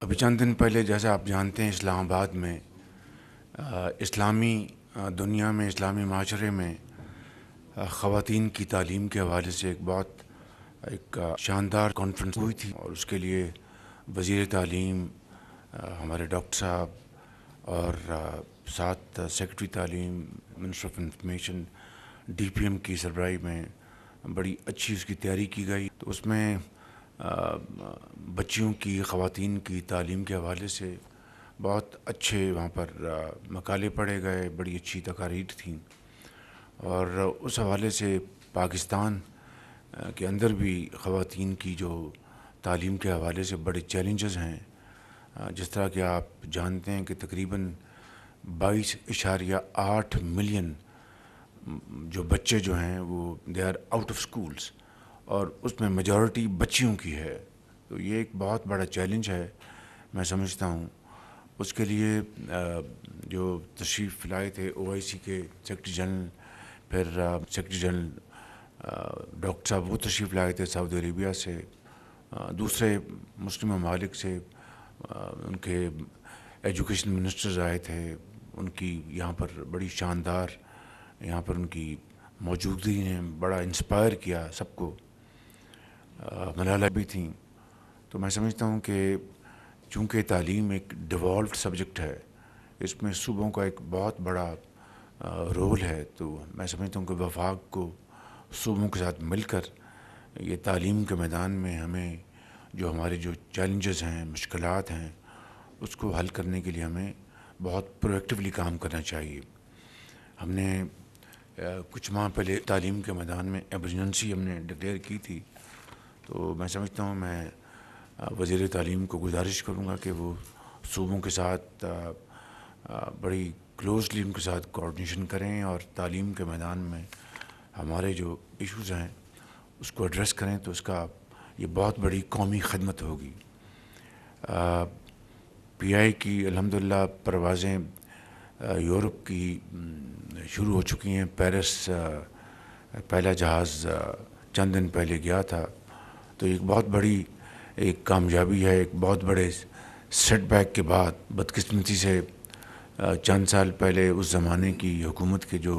ابھی چند دن پہلے جیسا آپ جانتے ہیں اسلام آباد میں اسلامی دنیا میں اسلامی معاشرے میں خواتین کی تعلیم کے حوالے سے ایک شاندار کانفرنس ہوئی تھی، اور اس کے لیے وزیر تعلیم ہمارے ڈاکٹر صاحب اور ساتھ سیکرٹری تعلیم minister of information D P M کی سربراہی میں بڑی اچھی اس کی تیاری کی گئی۔ تو اس میں بچیوں کی خواتین کی تعلیم کے حوالے سے بہت اچھے وہاں پر مقالے پڑھے گئے، بڑی اچھی تقاریر تھیں، اور اس حوالے سے پاکستان کے اندر بھی خواتین کی جو تعلیم کے حوالے سے بڑے چیلنجز ہیں، جس طرح کہ آپ جانتے ہیں کہ تقریباً 22.8 ملین جو بچے جو ہیں وہ they are out of schools, اور اس میں میجورٹی بچیوں کی ہے۔ تو یہ ایک بہت بڑا چیلنج ہے، میں سمجھتا ہوں۔ اس کے لیے جو تشریف لائے تھے او آئی سی کے سیکرٹری جنرل، پھر سیکرٹری جنرل ڈاکٹر صاحب وہ تشریف لائے تھے سعودی عربیہ سے، دوسرے مسلم ممالک سے ان کے ایجوکیشن منسٹرز آئے تھے، ان کی یہاں پر بڑی شاندار یہاں پر ان کی موجودگی نے بڑا انسپائر کیا سب کو، ملالہ بھی تھیں۔ تو میں سمجھتا ہوں کہ چونکہ تعلیم ایک ڈیوالوڈ سبجیکٹ ہے، اس میں صوبوں کا ایک بہت بڑا رول ہے، تو میں سمجھتا ہوں کہ وفاق کو صوبوں کے ساتھ مل کر یہ تعلیم کے میدان میں ہمیں جو ہمارے جو چیلنجز ہیں، مشکلات ہیں، اس کو حل کرنے کے لیے ہمیں بہت پرویکٹیولی کام کرنا چاہیے۔ ہم نے کچھ ماہ پہلے تعلیم کے میدان میں ایمرجنسی ہم نے ڈکلیئر کی تھی، تو میں سمجھتا ہوں میں وزیر تعلیم کو گزارش کروں گا کہ وہ صوبوں کے ساتھ بڑی کلوزلی ان کے ساتھ کوآرڈینیشن کریں، اور تعلیم کے میدان میں ہمارے جو ایشوز ہیں اس کو ایڈریس کریں، تو اس کا یہ بہت بڑی قومی خدمت ہوگی۔ پی آئی کی الحمدللہ پروازیں یورپ کی شروع ہو چکی ہیں۔ پیرس پہلا جہاز چند دن پہلے گیا تھا، تو ایک بہت بڑی ایک کامیابی ہے۔ ایک بہت بڑے سیٹ بیک کے بعد بدقسمتی سے چند سال پہلے اس زمانے کی حکومت کے جو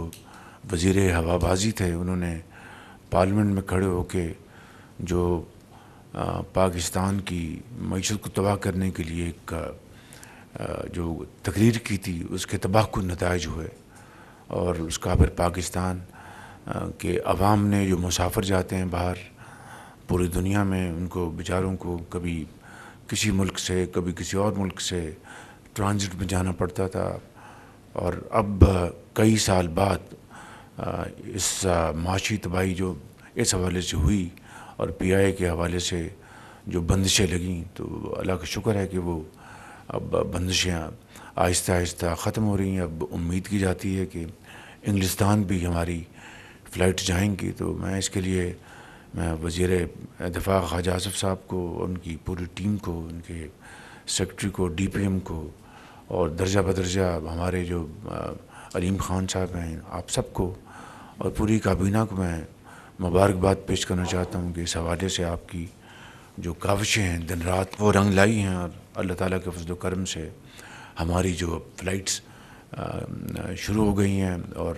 وزیر ہوا بازی تھے، انہوں نے پارلیمنٹ میں کھڑے ہو کے جو پاکستان کی معیشت کو تباہ کرنے کے لیے ایک جو تقریر کی تھی، اس کے تباہ کن نتائج ہوئے، اور اس کا پھر پاکستان کے عوام نے جو مسافر جاتے ہیں باہر پوری دنیا میں، ان کو بیچاروں کو کبھی کسی ملک سے کبھی کسی اور ملک سے ٹرانزٹ میں جانا پڑتا تھا، اور اب کئی سال بعد اس معاشی تباہی جو اس حوالے سے ہوئی اور پی آئی کے حوالے سے جو بندشیں لگیں، تو اللہ کا شکر ہے کہ وہ اب بندشیں آہستہ آہستہ ختم ہو رہی ہیں۔ اب امید کی جاتی ہے کہ انگلستان بھی ہماری فلائٹ جائیں گی۔ تو میں اس کے لیے میں وزیر دفاع خواجہ آصف صاحب کو، ان کی پوری ٹیم کو، ان کے سیکرٹری کو، ڈی پی ایم کو، اور درجہ بدرجہ ہمارے جو علیم خان صاحب ہیں، آپ سب کو اور پوری کابینہ کو میں مبارکباد پیش کرنا چاہتا ہوں کہ اس حوالے سے آپ کی جو کاوشیں ہیں دن رات وہ رنگ لائی ہیں، اور اللہ تعالیٰ کے فضل و کرم سے ہماری جو فلائٹس شروع ہو گئی ہیں، اور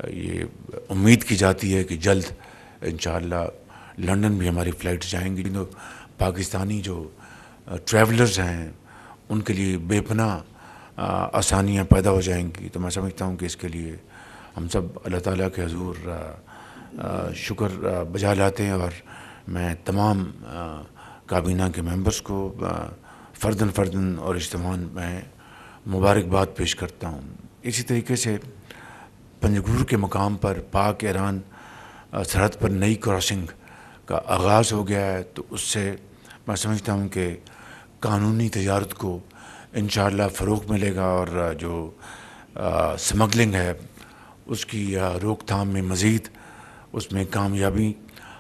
یہ امید کی جاتی ہے کہ جلد انشاءاللہ لنڈن بھی ہماری فلائٹس جائیں گی۔ تو پاکستانی جو ٹریولرز ہیں ان کے لیے بے پناہ آسانیاں پیدا ہو جائیں گی۔ تو میں سمجھتا ہوں کہ اس کے لیے ہم سب اللہ تعالیٰ کے حضور شکر بجا لاتے ہیں، اور میں تمام کابینہ کے ممبرز کو فرداً اور اجتماعاً میں مبارکباد پیش کرتا ہوں۔ اسی طریقے سے پنجگور کے مقام پر پاک ایران سرحد پر نئی کراسنگ کا آغاز ہو گیا ہے، تو اس سے میں سمجھتا ہوں کہ قانونی تجارت کو انشاءاللہ فروغ ملے گا، اور جو سمگلنگ ہے اس کی روک تھام میں مزید اس میں کامیابی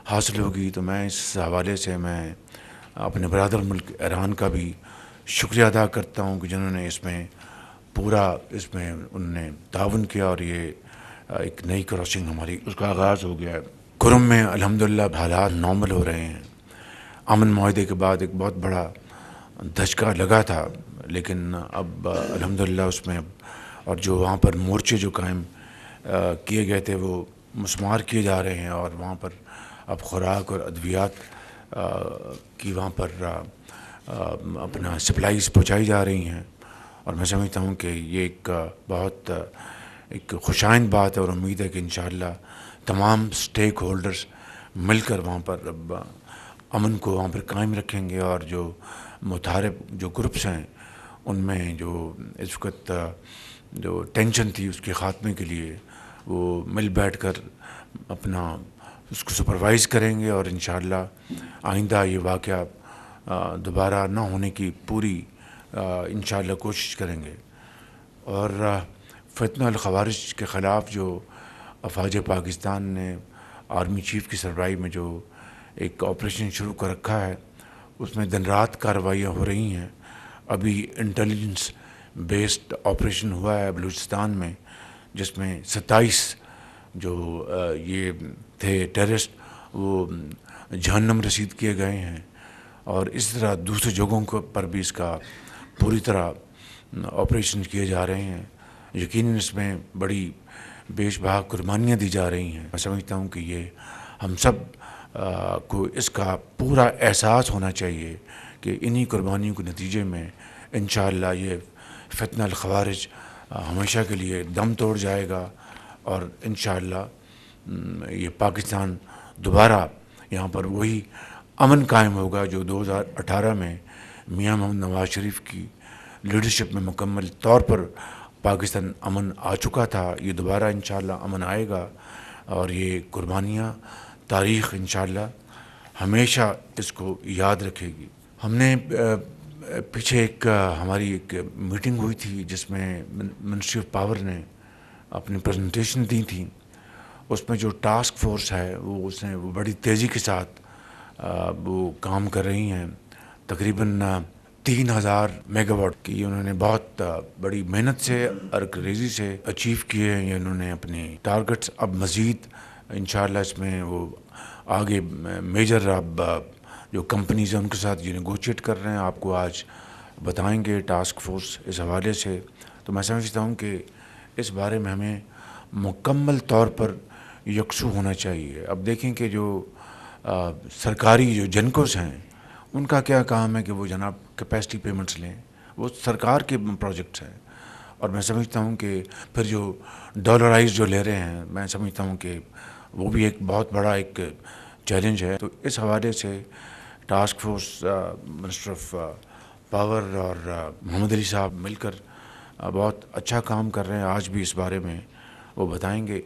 حاصل ہوگی۔ تو میں اس حوالے سے میں اپنے برادر ملک ایران کا بھی شکریہ ادا کرتا ہوں کہ جنہوں نے اس میں انہوں نے تعاون کیا، اور یہ ایک نئی کراسنگ ہماری اس کا آغاز ہو گیا ہے۔ کرم میں الحمدللہ حالات نارمل ہو رہے ہیں۔ امن معاہدے کے بعد ایک بہت بڑا دھچکا لگا تھا، لیکن اب الحمدللہ اس میں اور جو وہاں پر مورچے جو قائم کیے گئے تھے وہ مسمار کیے جا رہے ہیں، اور وہاں پر اب خوراک اور ادویات کی وہاں پر اپنا سپلائیز پہنچائی جا رہی ہیں، اور میں سمجھتا ہوں کہ یہ ایک بہت ایک خوشائند بات ہے، اور امید ہے کہ انشاءاللہ تمام سٹیک ہولڈرز مل کر وہاں پر اب امن کو وہاں پر قائم رکھیں گے، اور جو متحارب جو گروپس ہیں ان میں جو اس وقت جو ٹینشن تھی اس کے خاتمے کے لیے وہ مل بیٹھ کر اپنا اس کو سپروائز کریں گے، اور انشاءاللہ آئندہ یہ واقعہ دوبارہ نہ ہونے کی پوری انشاءاللہ کوشش کریں گے۔ اور فتنہ الخوارج کے خلاف جو افواج پاکستان نے آرمی چیف کی سربراہی میں جو ایک آپریشن شروع کر رکھا ہے، اس میں دن رات کارروائیاں ہو رہی ہیں۔ ابھی انٹیلیجنس بیسڈ آپریشن ہوا ہے بلوچستان میں، جس میں 27 جو یہ تھے ٹیررسٹ وہ جہنم رسید کیے گئے ہیں، اور اس طرح دوسرے جگہوں پر بھی اس کا پوری طرح آپریشن کیے جا رہے ہیں۔ یقیناً اس میں بڑی بیش بہا قربانیاں دی جا رہی ہیں۔ میں سمجھتا ہوں کہ یہ ہم سب کو اس کا پورا احساس ہونا چاہیے کہ انہی قربانیوں کے نتیجے میں انشاءاللہ یہ فتنہ الخوارج ہمیشہ کے لیے دم توڑ جائے گا، اور انشاءاللہ یہ پاکستان دوبارہ یہاں پر وہی امن قائم ہوگا جو 2018 میں میاں محمد نواز شریف کی لیڈرشپ میں مکمل طور پر پاکستان امن آ چکا تھا۔ یہ دوبارہ انشاءاللہ امن آئے گا، اور یہ قربانیاں تاریخ انشاءاللہ ہمیشہ اس کو یاد رکھے گی۔ ہم نے پیچھے ہماری ایک میٹنگ ہوئی تھی جس میں منسٹری آف پاور نے اپنی پریزنٹیشن دی تھی۔ اس میں جو ٹاسک فورس ہے وہ بڑی تیزی کے ساتھ وہ کام کر رہی ہیں۔ تقریباً 3000 میگا واٹ کی انہوں نے بہت بڑی محنت سے اور ریزی سے اچیو کیے ہیں یہ انہوں نے اپنے ٹارگٹس۔ اب مزید انشاءاللہ اس میں وہ آگے میجر اب جو کمپنیز ہیں ان کے ساتھ یہ نیگوشیٹ کر رہے ہیں، آپ کو آج بتائیں گے ٹاسک فورس اس حوالے سے۔ تو میں سمجھتا ہوں کہ اس بارے میں ہمیں مکمل طور پر یکسو ہونا چاہیے۔ اب دیکھیں کہ جو سرکاری جو جنکوز ہیں ان کا کیا کام ہے کہ وہ جناب کیپیسٹی پیمنٹس لیں، وہ سرکار کے پروجیکٹس ہیں، اور میں سمجھتا ہوں کہ پھر جو ڈالرائز جو لے رہے ہیں میں سمجھتا ہوں کہ وہ بھی ایک بہت بڑا ایک چیلنج ہے۔ تو اس حوالے سے task force minister of power اور محمد علی صاحب مل کر بہت اچھا کام کر رہے ہیں۔ آج بھی اس بارے میں وہ بتائیں گے۔